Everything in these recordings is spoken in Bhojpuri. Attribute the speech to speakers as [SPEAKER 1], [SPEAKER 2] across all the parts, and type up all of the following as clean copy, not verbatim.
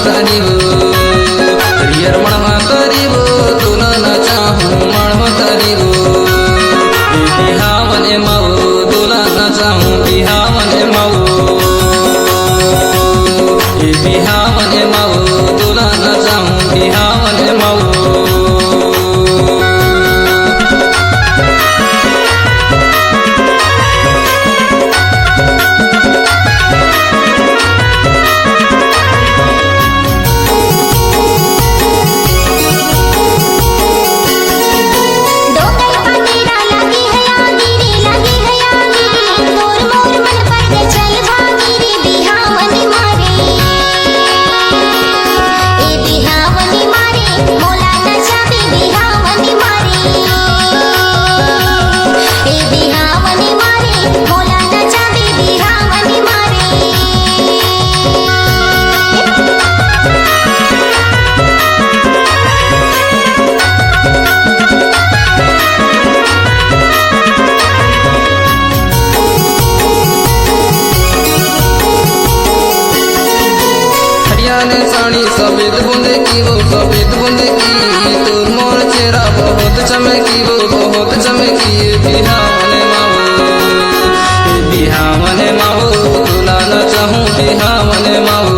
[SPEAKER 1] तरीबो हरियर मणवा तरीबो तुला न चाहूं मणवा तरीबो बिहावने माओ तुला न चाहूं बिहावने माओ बिहावने माओ तुला न चाहूं बिहावने माओ साड़ी सफेद बूंदे की वो सफेद बूंदे की तोर मोर चेहरा बहुत चमकी वो बहुत चमकी बिहावने माओ तुला न चाहूं बिहावने माओ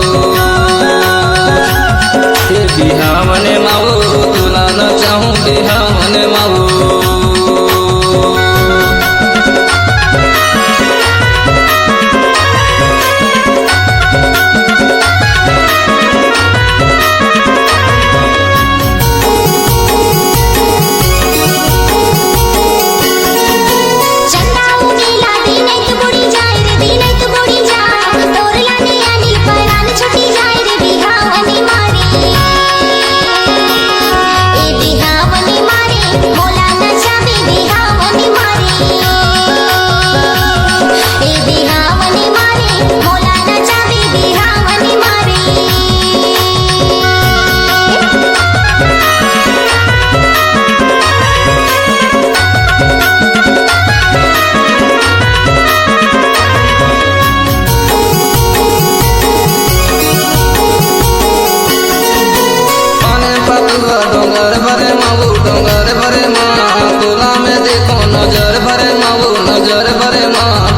[SPEAKER 1] बिहावने माओ तुला न चाहूं बिहावने माओ डोंगर भरे माँ तुला में देखो नजर भरे माओ नजर भरे माँ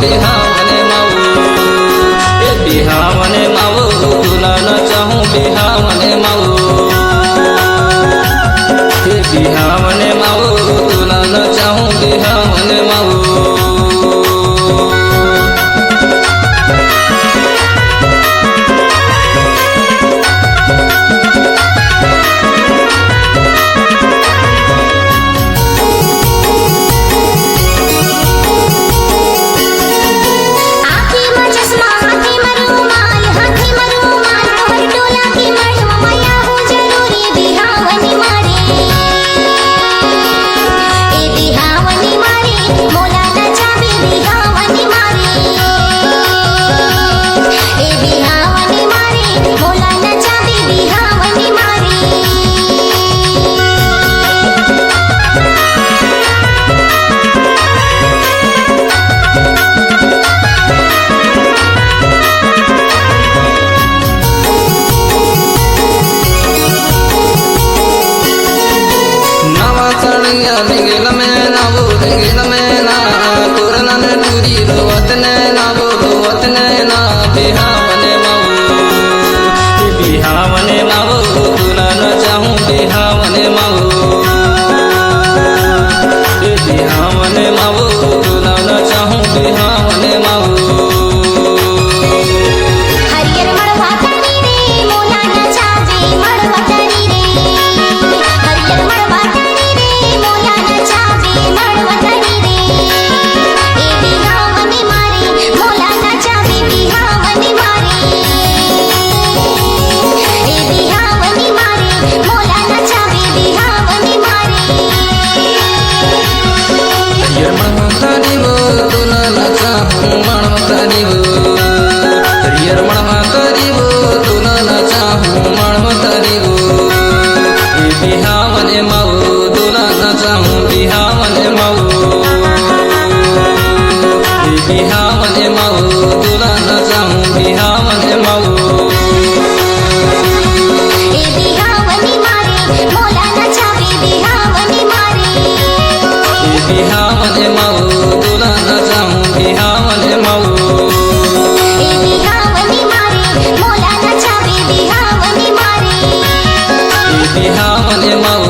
[SPEAKER 1] बिहावने माओ तुला न चाहूं बिहावने माओ बिहावने माओ तुला न चाहूं बिहावने माओ बिहावने माओ तुला न चाहूं बिहावने माओ बिहावने माओ तुला न चाहूं बिहावने माओ
[SPEAKER 2] मोला न
[SPEAKER 1] ए माँ